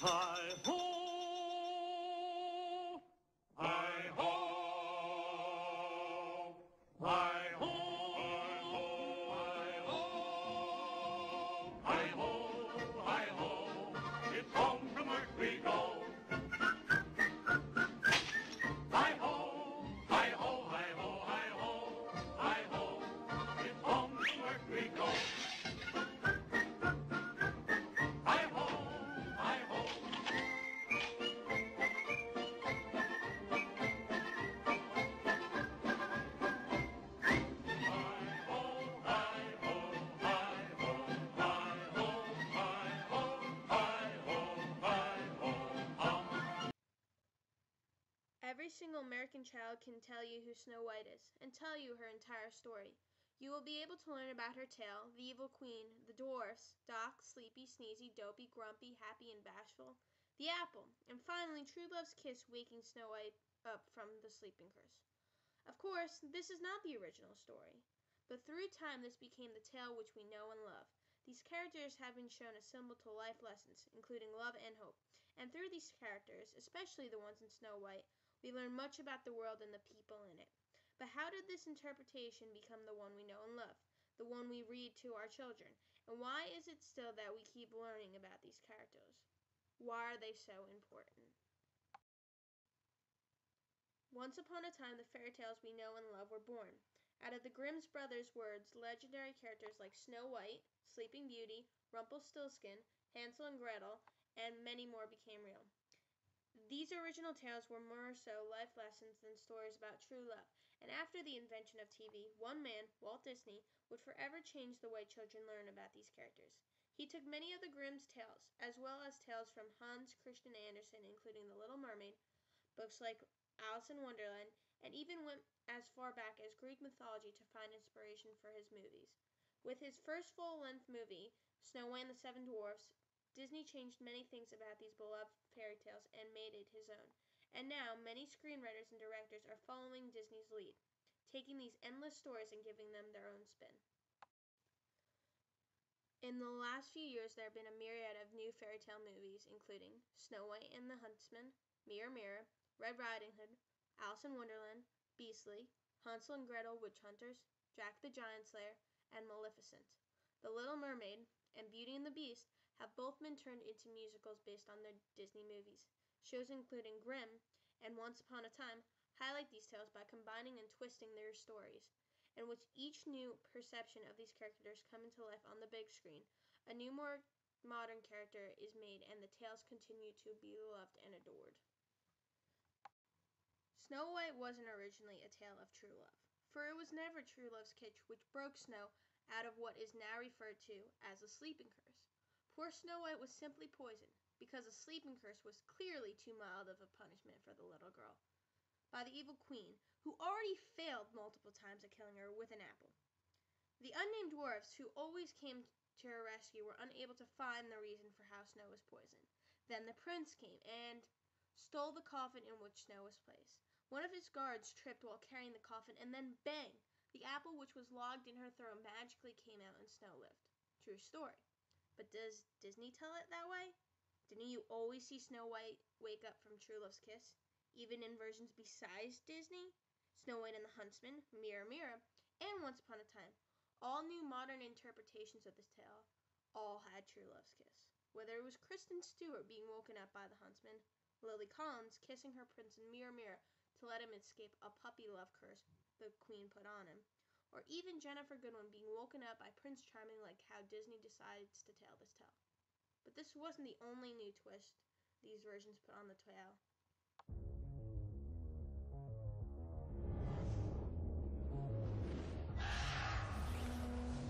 Hi-ho! Hi-ho! Hi-ho! Hi-ho! Hi-ho! Hi-ho! It's home from work we go. Hi-ho! Hi-ho! Hi-ho! Hi-ho! Hi-ho! It's home from work we go. Hi-ho! Hi-ho! Every single American child can tell you who Snow White is, and tell you her entire story. You will be able to learn about her tale, the evil queen, the dwarfs, Doc, Sleepy, Sneezy, Dopey, Grumpy, Happy, and Bashful, the apple, and finally True Love's kiss waking Snow White up from the sleeping curse. Of course, this is not the original story, but through time this became the tale which we know and love. These characters have been shown as symbol to life lessons, including love and hope, and through these characters, especially the ones in Snow White, we learn much about the world and the people in it. But how did this interpretation become the one we know and love, the one we read to our children, and why is it still that we keep learning about these characters? Why are they so important? Once upon a time, the fairy tales we know and love were born. Out of the Grimm's brothers' words, legendary characters like Snow White, Sleeping Beauty, Rumpelstiltskin, Hansel and Gretel, and many more became real. These original tales were more so life lessons than stories about true love, and after the invention of TV, one man, Walt Disney, would forever change the way children learn about these characters. He took many of the Grimm's tales, as well as tales from Hans Christian Andersen, including The Little Mermaid, books like Alice in Wonderland, and even went as far back as Greek mythology to find inspiration for his movies. With his first full-length movie, Snow White and the Seven Dwarfs, Disney changed many things about these beloved fairy tales and made it his own. And now, many screenwriters and directors are following Disney's lead, taking these endless stories and giving them their own spin. In the last few years, there have been a myriad of new fairy tale movies, including Snow White and the Huntsman, Mirror Mirror, Red Riding Hood, Alice in Wonderland, Beastly, Hansel and Gretel Witch Hunters, Jack the Giant Slayer, and Maleficent. The Little Mermaid and Beauty and the Beast have both been turned into musicals based on their Disney movies. Shows including Grimm and Once Upon a Time highlight these tales by combining and twisting their stories, in which each new perception of these characters come into life on the big screen. A new, more modern character is made, and the tales continue to be loved and adored. Snow White wasn't originally a tale of true love, for it was never true love's kiss which broke Snow out of what is now referred to as a sleeping curse. Poor Snow White was simply poisoned, because a sleeping curse was clearly too mild of a punishment for the little girl, by the evil queen, who already failed multiple times at killing her with an apple. The unnamed dwarfs, who always came to her rescue, were unable to find the reason for how Snow was poisoned. Then the prince came and stole the coffin in which Snow was placed. One of his guards tripped while carrying the coffin, and then bang! The apple which was logged in her throat magically came out and Snow lived. True story. But does Disney tell it that way? Didn't you always see Snow White wake up from True Love's kiss? Even in versions besides Disney? Snow White and the Huntsman, Mirror Mirror, and Once Upon a Time. All new modern interpretations of this tale all had True Love's kiss. Whether it was Kristen Stewart being woken up by the Huntsman, Lily Collins kissing her prince in Mirror Mirror to let him escape a puppy love curse the queen put on him, or even Jennifer Goodwin being woken up by Prince Charming, like how Disney decides to tell this tale. But this wasn't the only new twist these versions put on the tale.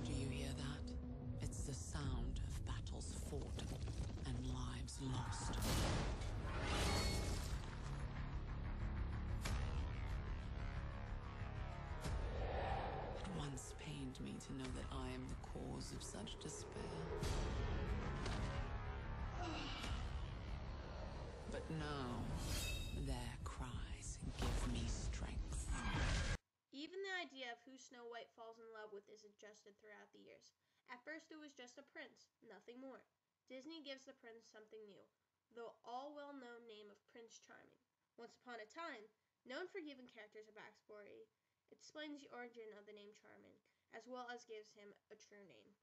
Do you hear that? It's the sound of battles fought and lives lost. It once pained me to know that I am the cause of such despair. But now, their cries give me strength. Even the idea of who Snow White falls in love with is adjusted throughout the years. At first it was just a prince, nothing more. Disney gives the prince something new, the all well-known name of Prince Charming. Once Upon a Time, known for giving characters a backstory, explains the origin of the name Charming, as well as gives him a true name.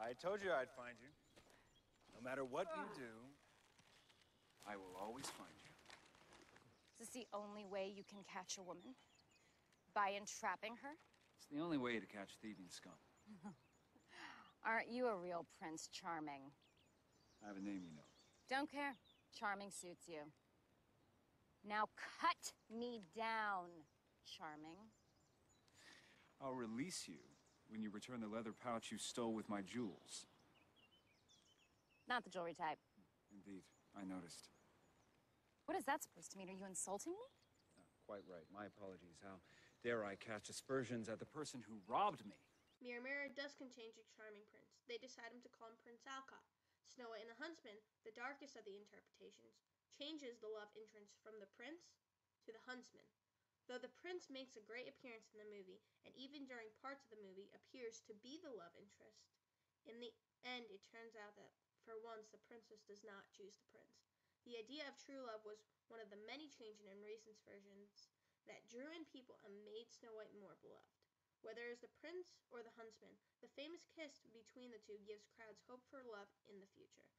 I told you I'd find you. No matter what you do, I will always find you. Is this the only way you can catch a woman? By entrapping her? It's the only way to catch thieving scum. Aren't you a real Prince Charming? I have a name, you know. Don't care. Charming suits you. Now cut me down, Charming. I'll release you when you return the leather pouch you stole with my jewels. Not the jewelry type. Indeed, I noticed. What is that supposed to mean? Are you insulting me? Quite right. My apologies. How dare I cast aspersions at the person who robbed me? Mirror does contain a charming prince. They decide him to call him Prince Alcott. Snow White and the Huntsman, the darkest of the interpretations, changes the love interest from the prince to the huntsman. Though the prince makes a great appearance in the movie, and even during parts of the movie appears to be the love interest, in the end it turns out that, for once, the princess does not choose the prince. The idea of true love was one of the many changes in recent versions that drew in people and made Snow White more beloved. Whether it is the prince or the huntsman, the famous kiss between the two gives crowds hope for love in the future.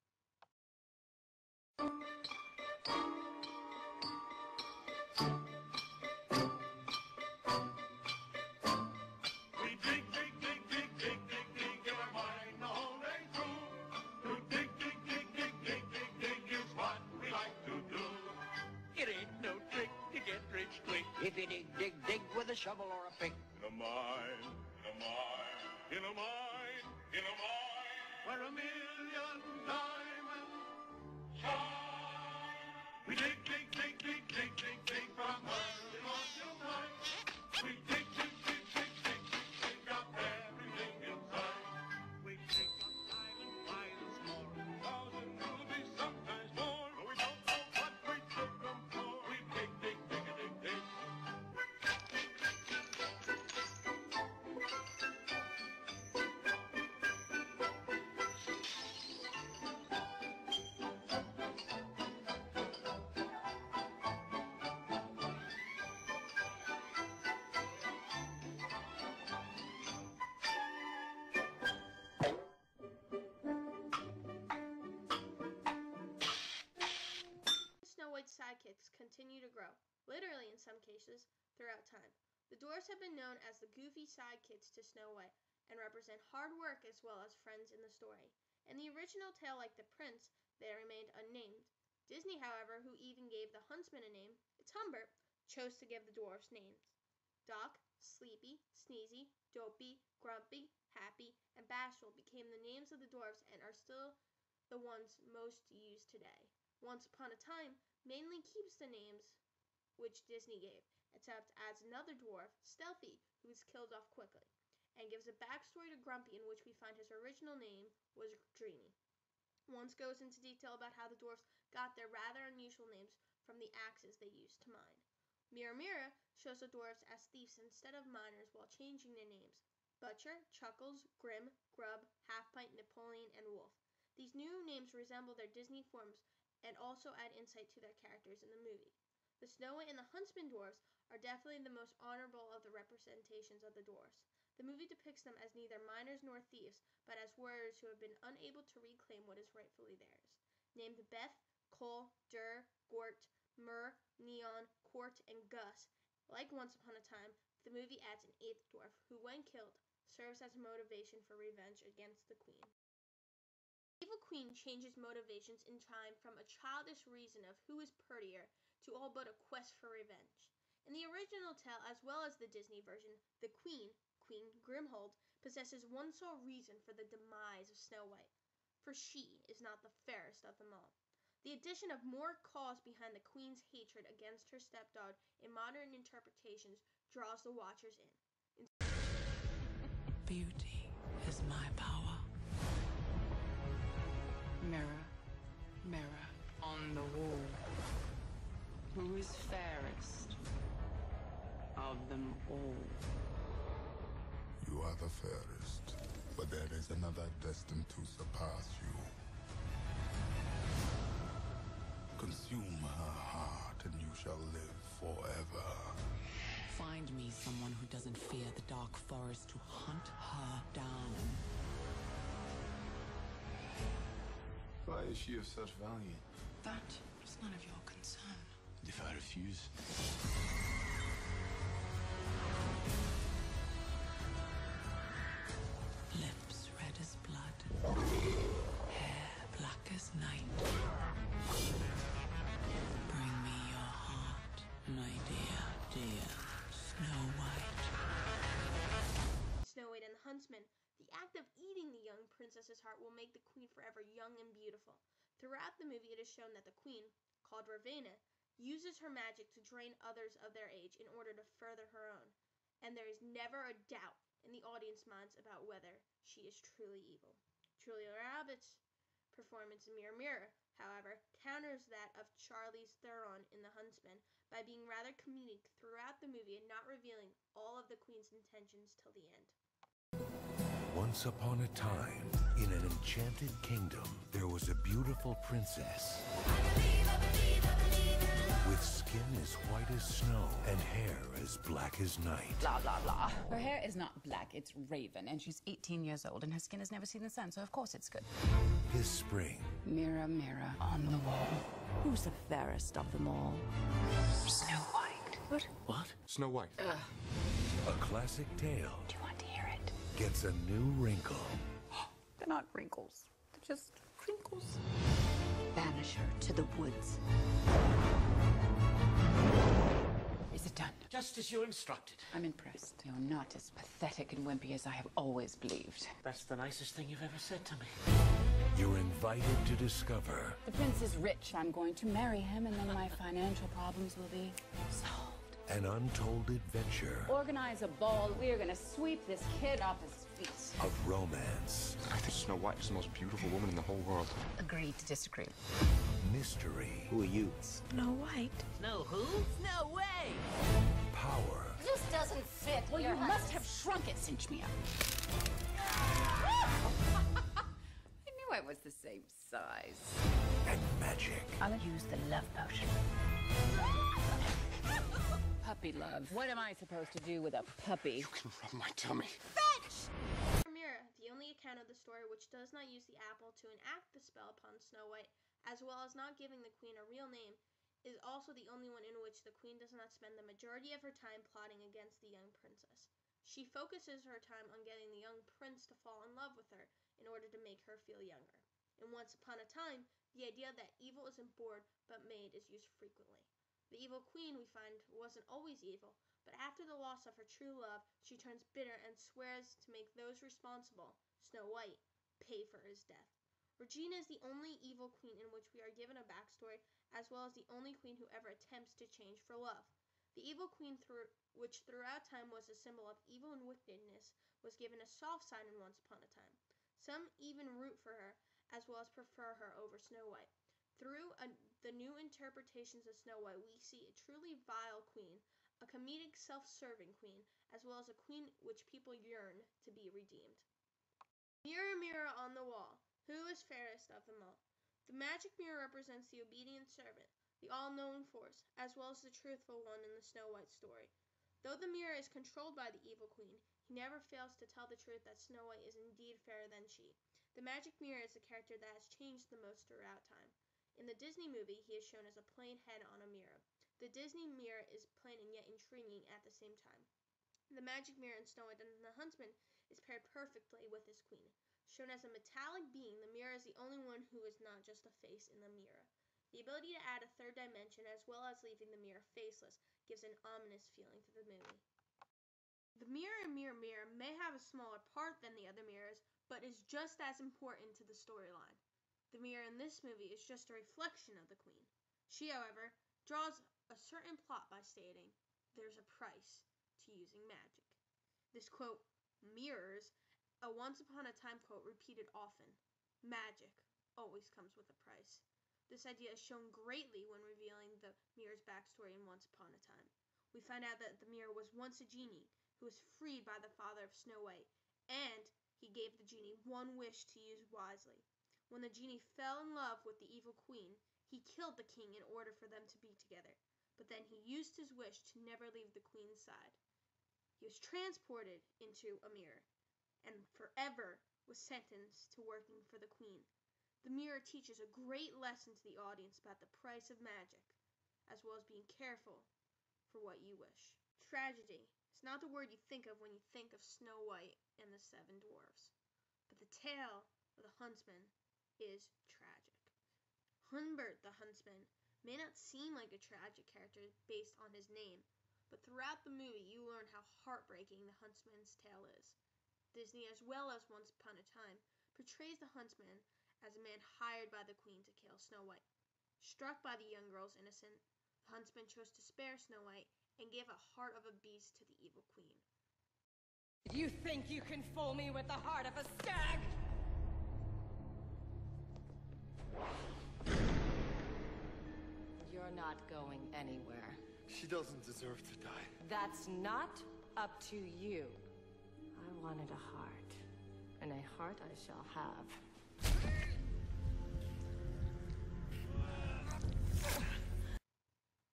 We dig, dig, dig, dig, dig, dig, dig, in our mind the whole day through. To dig, dig, dig, dig, dig, dig, dig is what we like to do. It ain't no trick to get rich quick if you dig, dig, dig with a shovel or a pick. In a mine, in a mine, in a mine, in a mine, where a million diamonds shine. We dig, dig, dig, dig, dig, dig, dig from early morn till night. We dig, dig, dig, dig, dig, dig, dig up everything inside. We dig up diamond files more, 1,000 rubies, sometimes more. But we don't know what we dig them for. We dig, dig, dig, dig, dig. Snow White's sidekicks continue to grow, literally in some cases, throughout time. The dwarfs have been known as the goofy sidekicks to Snow White and represent hard work as well as friends in the story. In the original tale, like the prince, they remained unnamed. Disney, however, who even gave the huntsman a name, it's Humbert, chose to give the dwarfs names. Doc, Sleepy, Sneezy, Dopey, Grumpy, Happy, and Bashful became the names of the dwarfs and are still the ones most used today. Once Upon a Time mainly keeps the names which Disney gave, except adds another dwarf, Stealthy, who is killed off quickly, and gives a backstory to Grumpy in which we find his original name was Dreamy. Once goes into detail about how the dwarfs got their rather unusual names from the axes they used to mine. Mirror shows the dwarfs as thieves instead of miners while changing their names. Butcher, Chuckles, Grim, Grub, Half-Pint, Napoleon, and Wolf. These new names resemble their Disney forms and also add insight to their characters in the movie. The Snow White and the Huntsman dwarfs are definitely the most honorable of the representations of the dwarfs. The movie depicts them as neither miners nor thieves, but as warriors who have been unable to reclaim what is rightfully theirs. Named Beth, Cole, Dur, Gort, Myrrh, Neon, Court, and Gus, like Once Upon a Time, the movie adds an eighth dwarf, who when killed, serves as motivation for revenge against the queen. Evil Queen changes motivations in time from a childish reason of who is prettier to all but a quest for revenge. In the original tale, as well as the Disney version, the Queen, Queen Grimhold, possesses one sole reason for the demise of Snow White, for she is not the fairest of them all. The addition of more cause behind the Queen's hatred against her stepdaughter in modern interpretations draws the watchers in. Beauty is my power. Mirror, mirror on on the wall. Who is fairest of them all? You are the fairest, but there is another destined to surpass you. Consume her heart, and you shall live forever. Find me someone who doesn't fear the dark forest to hunt her down. Why is she of such value? That is none of your concern. If I refuse? Lips red as blood. Hair black as night. Bring me your heart, my dear, dear Snow White. Snow White and the Huntsman. The act of eating the young princess's heart will make the queen forever young and beautiful. Throughout the movie, it is shown that the queen, called Ravenna, uses her magic to drain others of their age in order to further her own. And there is never a doubt in the audience minds about whether she is truly evil. Julia Roberts' performance in Mirror Mirror, however, counters that of Charlize Theron in The Huntsman by being rather comedic throughout the movie and not revealing all of the queen's intentions till the end. Once upon a time, in an enchanted kingdom, there was a beautiful princess with skin as white as snow and hair as black as night. Blah, blah, blah. Her hair is not black, it's raven, and she's 18 years old, and her skin has never seen the sun, so of course it's good. This spring, Mirror, mirror on the wall, who's the fairest of them all? Snow White. What? What? Snow White. a classic tale Do you want to hear it? gets a new wrinkle. They're not wrinkles. They're just crinkles. Banish her to the woods. Is it done? Just as you instructed. I'm impressed. You're not as pathetic and wimpy as I have always believed. That's the nicest thing you've ever said to me. You're invited to discover The prince is rich. I'm going to marry him, and then my financial problems will be solved. an untold adventure Organize a ball. We are going to sweep this kid off his feet. of romance, I think Snow White is the most beautiful woman in the whole world. Agree to disagree. mystery, Who are you? Snow White. No who? No way! power, This doesn't fit. Well, you must have shrunk it. Cinch me up. I knew I was the same size. and magic. I'll use the love potion. Puppy love. What am I supposed to do with a puppy? You can rub my tummy. Mirror, the only account of the story which does not use the apple to enact the spell upon Snow White, as well as not giving the queen a real name, is also the only one in which the queen does not spend the majority of her time plotting against the young princess. She focuses her time on getting the young prince to fall in love with her in order to make her feel younger. In Once Upon a Time, the idea that evil isn't born but made is used frequently. The evil queen, we find, wasn't always evil, but after the loss of her true love, she turns bitter and swears to make those responsible, Snow White, pay for his death. Regina is the only evil queen in which we are given a backstory, as well as the only queen who ever attempts to change for love. The evil queen, which throughout time was a symbol of evil and wickedness, was given a soft side in Once Upon a Time. Some even root for her, as well as prefer her over Snow White. Through the new interpretations of Snow White, we see a truly vile queen, a comedic, self-serving queen, as well as a queen which people yearn to be redeemed. Mirror, mirror on the wall, who is fairest of them all? The magic mirror represents the obedient servant, the all-knowing force, as well as the truthful one in the Snow White story. Though the mirror is controlled by the evil queen, he never fails to tell the truth that Snow White is indeed fairer than she. The magic mirror is the character that has changed the most throughout time. In the Disney movie, he is shown as a plain head on a mirror. The Disney mirror is plain and yet intriguing at the same time. The magic mirror in Snow White and the Huntsman is paired perfectly with his queen. Shown as a metallic being, the mirror is the only one who is not just a face in the mirror. The ability to add a third dimension, as well as leaving the mirror faceless, gives an ominous feeling to the movie. The mirror in Mirror Mirror may have a smaller part than the other mirrors, but is just as important to the storyline. The mirror in this movie is just a reflection of the queen. She, however, draws a certain plot by stating, "There's a price to using magic." This quote mirrors a Once Upon a Time quote repeated often. Magic always comes with a price. This idea is shown greatly when revealing the mirror's backstory in Once Upon a Time. We find out that the mirror was once a genie who was freed by the father of Snow White, and he gave the genie one wish to use wisely. When the genie fell in love with the evil queen, he killed the king in order for them to be together, but then he used his wish to never leave the queen's side. He was transported into a mirror, and forever was sentenced to working for the queen. The mirror teaches a great lesson to the audience about the price of magic, as well as being careful for what you wish. Tragedy is not the word you think of when you think of Snow White and the Seven Dwarfs, but the tale of the Huntsman is tragic. Humbert the Huntsman may not seem like a tragic character based on his name, but throughout the movie you learn how heartbreaking the Huntsman's tale is. Disney, as well as Once Upon a Time, portrays the Huntsman as a man hired by the queen to kill Snow White. Struck by the young girl's innocence, the huntsman chose to spare Snow White and gave a heart of a beast to the evil queen. You think you can fool me with the heart of a stag? You're not going anywhere. She doesn't deserve to die. That's not up to you. I wanted a heart, and a heart I shall have.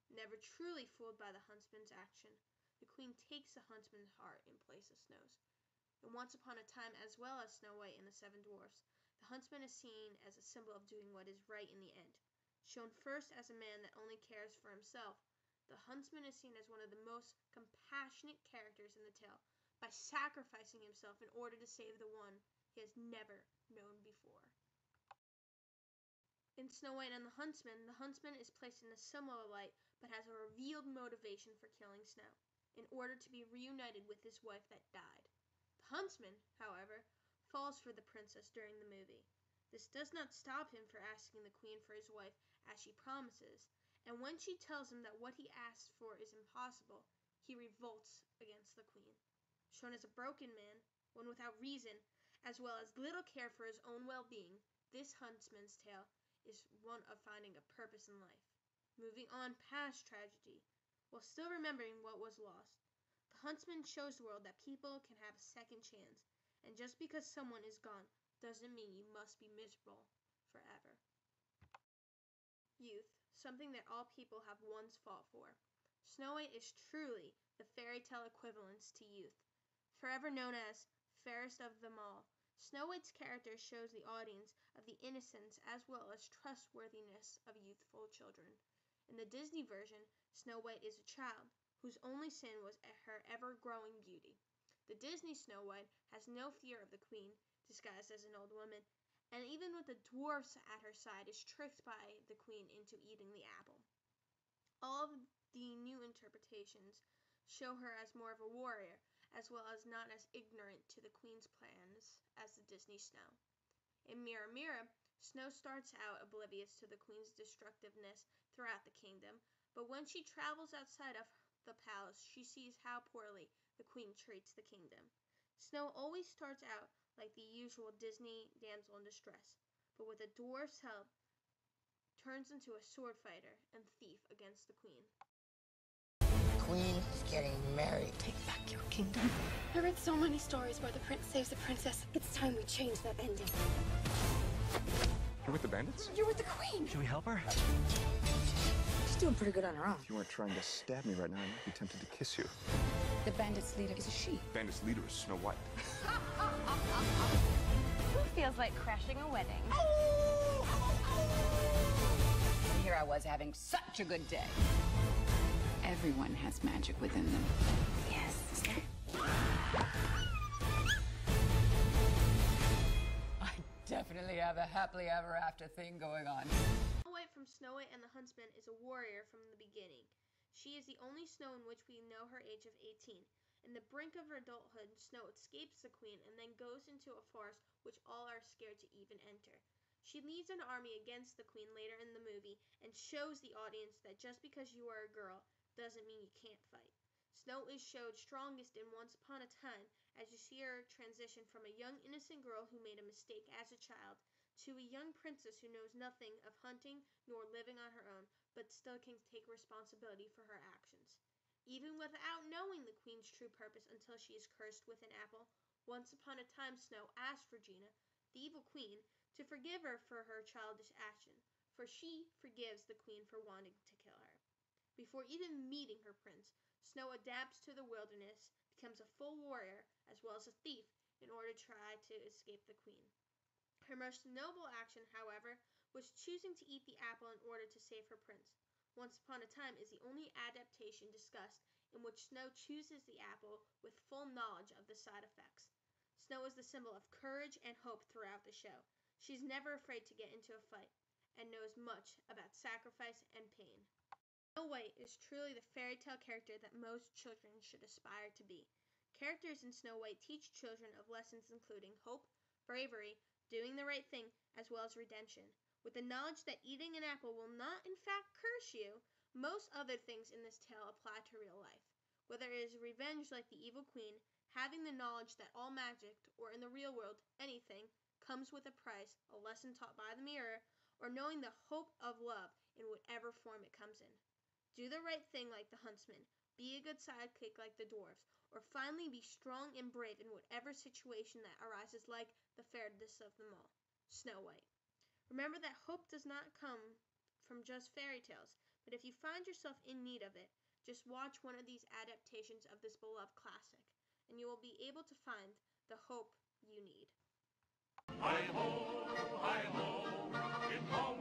Never truly fooled by the huntsman's action, the queen takes the huntsman's heart in place of Snow's. In Once Upon a Time, as well as Snow White and the Seven Dwarfs, the huntsman is seen as a symbol of doing what is right in the end. Shown first as a man that only cares for himself, the huntsman is seen as one of the most compassionate characters in the tale by sacrificing himself in order to save the one he has never known before. In Snow White and the Huntsman is placed in a similar light but has a revealed motivation for killing Snow, in order to be reunited with his wife that died. The Huntsman, however, falls for the princess during the movie. This does not stop him from asking the queen for his wife as she promises, and when she tells him that what he asks for is impossible, he revolts against the queen. Shown as a broken man, one without reason, as well as little care for his own well-being, this huntsman's tale is one of finding a purpose in life, moving on past tragedy, while still remembering what was lost. The huntsman shows the world that people can have a second chance, and just because someone is gone doesn't mean you must be miserable forever. Youth, something that all people have once fought for. Snow White is truly the fairy tale equivalence to youth, forever known as fairest of them all. Snow White's character shows the audience of the innocence as well as trustworthiness of youthful children. In the Disney version, Snow White is a child whose only sin was her ever-growing beauty. The Disney Snow White has no fear of the queen, disguised as an old woman, and even with the dwarfs at her side is tricked by the queen into eating the apple. All of the new interpretations show her as more of a warrior, as well as not as ignorant to the queen's plans as the Disney Snow. In Mirror Mirror, Snow starts out oblivious to the queen's destructiveness throughout the kingdom, but when she travels outside of the palace, she sees how poorly the queen treats the kingdom. Snow always starts out like the usual Disney damsel in distress, but with a dwarf's help, turns into a sword fighter and thief against the queen. Queen is getting married. Take back your kingdom. I read so many stories where the prince saves the princess. It's time we change that ending. You're with the bandits? You're with the queen. Should we help her? She's doing pretty good on her own. If you weren't trying to stab me right now, I might be tempted to kiss you. The bandits' leader is a she. Bandits' leader is Snow White. Who feels like crashing a wedding? Here I was having such a good day. Everyone has magic within them. Yes. I definitely have a happily ever after thing going on. Snow White from Snow White and the Huntsman is a warrior from the beginning. She is the only Snow in which we know her age of 18. In the brink of her adulthood, Snow escapes the queen and then goes into a forest which all are scared to even enter. She leads an army against the queen later in the movie and shows the audience that just because you are a girl doesn't mean you can't fight. Snow is showed strongest in Once Upon a Time as you see her transition from a young innocent girl who made a mistake as a child to a young princess who knows nothing of hunting nor living on her own, but still can take responsibility for her actions. Even without knowing the queen's true purpose until she is cursed with an apple, once upon a time Snow asked Regina, the evil queen, to forgive her for her childish action, for she forgives the queen for wanting to kill her. Before even meeting her prince, Snow adapts to the wilderness, becomes a full warrior, as well as a thief, in order to try to escape the queen. Her most noble action, however, was choosing to eat the apple in order to save her prince. Once Upon a Time is the only adaptation discussed in which Snow chooses the apple with full knowledge of the side effects. Snow is the symbol of courage and hope throughout the show. She's never afraid to get into a fight and knows much about sacrifice and pain. Snow White is truly the fairy tale character that most children should aspire to be. Characters in Snow White teach children of lessons including hope, bravery, doing the right thing, as well as redemption. With the knowledge that eating an apple will not in fact curse you, most other things in this tale apply to real life. Whether it is revenge like the evil queen, having the knowledge that all magic, or in the real world, anything, comes with a price, a lesson taught by the mirror, or knowing the hope of love in whatever form it comes in. Do the right thing like the Huntsman, be a good sidekick like the dwarves, or finally be strong and brave in whatever situation that arises like the fairest of them all, Snow White. Remember that hope does not come from just fairy tales, but if you find yourself in need of it, just watch one of these adaptations of this beloved classic, and you will be able to find the hope you need. Hi-ho, hi-ho, it's home